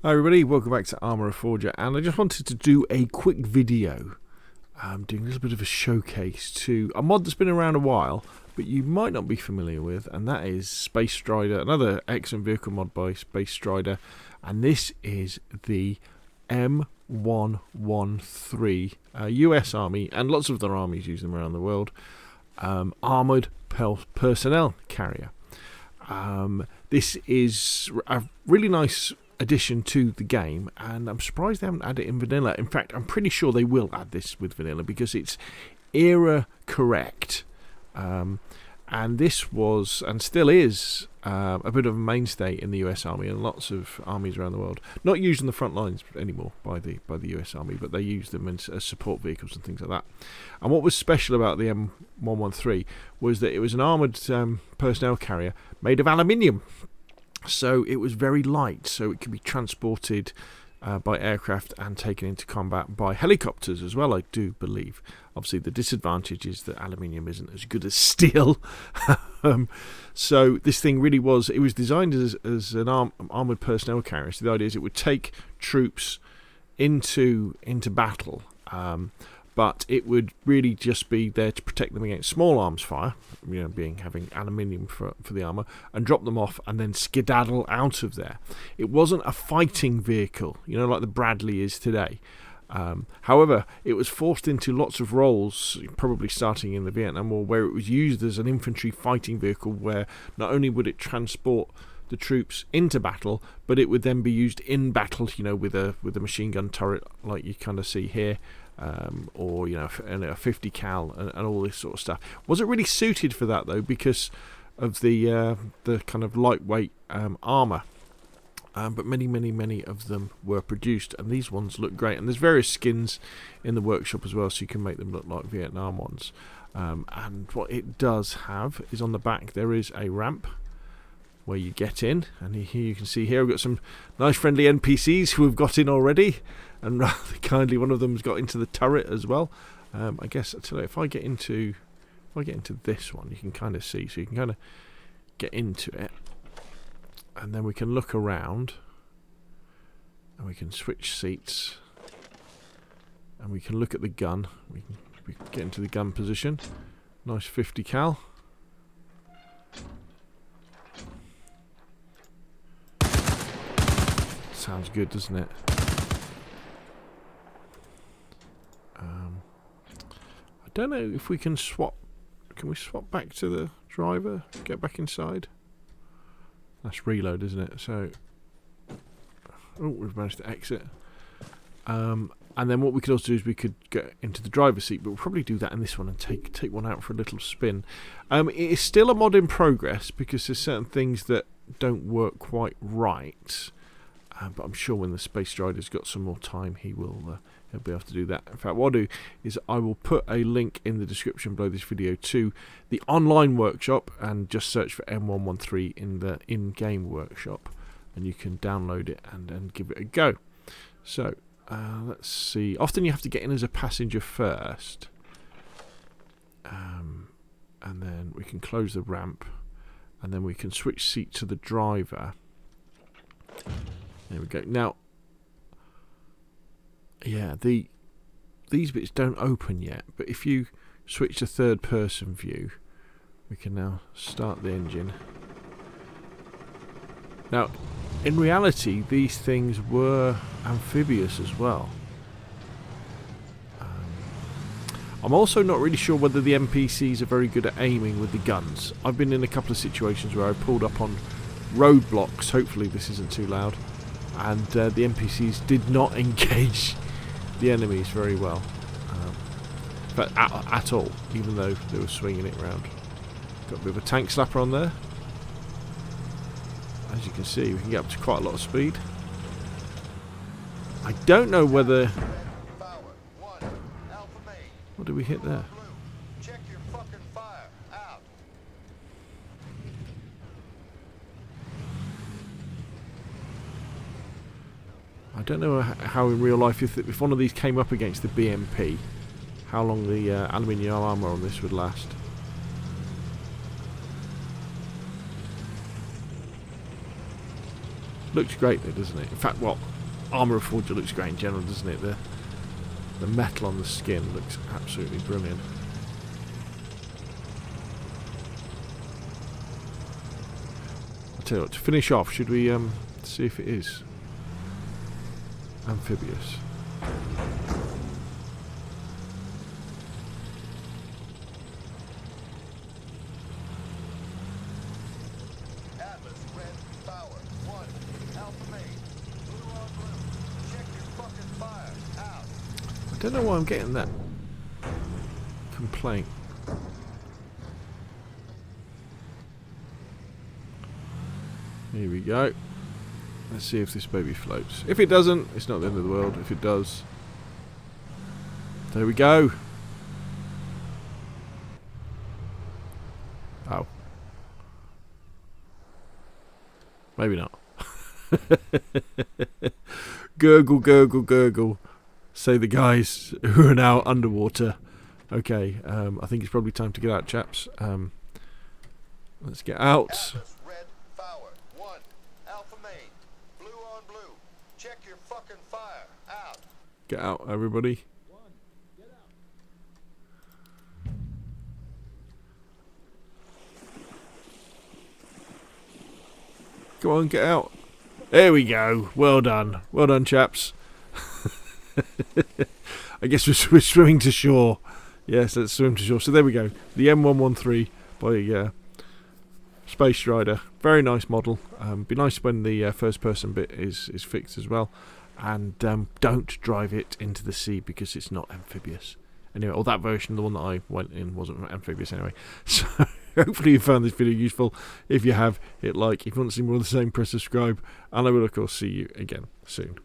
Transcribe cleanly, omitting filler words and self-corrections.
Hi everybody, welcome back to Arma Reforger, and I just wanted to do a quick video doing a little bit of a showcase to a mod that's been around a while but you might not be familiar with, and that is TheSpaceStrider, another excellent vehicle mod by TheSpaceStrider, and this is the M113 US Army, and lots of other armies use them around the world, armoured personnel carrier. This is a really nice addition to the game, and I'm surprised they haven't added it in vanilla. In fact, I'm pretty sure they will add this with vanilla because it's era correct, and this was and still is a bit of a mainstay in the US Army and lots of armies around the world. Not used on the front lines anymore by the US Army, but they use them as support vehicles and things like that. And what was special about the M113 was that it was an armoured personnel carrier made of aluminium. So it was very light, so it could be transported by aircraft and taken into combat by helicopters as well, I do believe. Obviously the disadvantage is that aluminium isn't as good as steel. So this thing really was, it was designed as an armoured personnel carrier. So the idea is it would take troops into battle, but it would really just be there to protect them against small arms fire, having aluminium for the armour, and drop them off and then skedaddle out of there. It wasn't a fighting vehicle, like the Bradley is today. However, it was forced into lots of roles, probably starting in the Vietnam War, where it was used as an infantry fighting vehicle, where not only would it transport the troops into battle, but it would then be used in battle, with a machine gun turret like you kind of see here. Or a 50 cal and all this sort of stuff. Wasn't really suited for that though because of the kind of lightweight armour. But many of them were produced, and these ones look great. And there's various skins in the workshop as well, so you can make them look like Vietnam ones. And what it does have is on the back there is a ramp where you get in, and here you can see here I've got some nice friendly NPCs who have got in already, and rather kindly one of them's got into the turret as well. I guess if I get into this one, you can kind of see, so you can kind of get into it, and then we can look around, and we can switch seats, and we can look at the gun. We can get into the gun position. Nice 50 cal. Sounds good, doesn't it? I don't know if we can swap. Can we swap back to the driver? Get back inside. That's reload, isn't it? So, we've managed to exit. And then what we could also do is we could get into the driver's seat, but we'll probably do that in this one and take one out for a little spin. It is still a mod in progress because there's certain things that don't work quite right. But I'm sure when the TheSpaceStrider's got some more time, he'll be able to do that. In fact, what I'll do is I will put a link in the description below this video to the online workshop, and just search for M113 in the in-game workshop, and you can download it and give it a go. So let's see. Often you have to get in as a passenger first, and then we can close the ramp, and then we can switch seat to the driver. There we go. Now, yeah, these bits don't open yet, but if you switch to third person view, we can now start the engine. Now, in reality, these things were amphibious as well. I'm also not really sure whether the NPCs are very good at aiming with the guns. I've been in a couple of situations where I pulled up on roadblocks, hopefully this isn't too loud, and the NPCs did not engage the enemies very well, but at all, even though they were swinging it around. Got a bit of a tank slapper on there. As you can see, we can get up to quite a lot of speed. I don't know whether... What did we hit there? Check your fucking fire. Out. I don't know how in real life, if one of these came up against the BMP, how long the aluminium armour on this would last. Looks great though, doesn't it? In fact, what Arma Reforger looks great in general, doesn't it? The metal on the skin looks absolutely brilliant. I'll tell you what, to finish off, should we see if it is amphibious? Atlas, red, power, 1, Alpha main, blue on blue. Check your fucking fire. Out. I don't know why I'm getting that complaint. Here we go. Let's see if this baby floats. If it doesn't, it's not the end of the world. If it does, there we go. Oh. Maybe not. Gurgle, gurgle, gurgle. Say the guys who are now underwater. Okay, I think it's probably time to get out, chaps. Let's get out. Atlas, red, power, 1, Alpha main, blue on blue. Check your fucking fire. Out. Get out, everybody. Come on, get out. There we go. Well done. Well done, chaps. I guess we're swimming to shore. Yes, let's swim to shore. So there we go. The M113 by Space Strider. Very nice model. Be nice when the first person bit is fixed as well. And don't drive it into the sea because it's not amphibious. Anyway, or that version, the one that I went in, wasn't amphibious anyway. So hopefully you found this video useful. If you have, hit like. If you want to see more of the same, press subscribe. And I will, of course, see you again soon.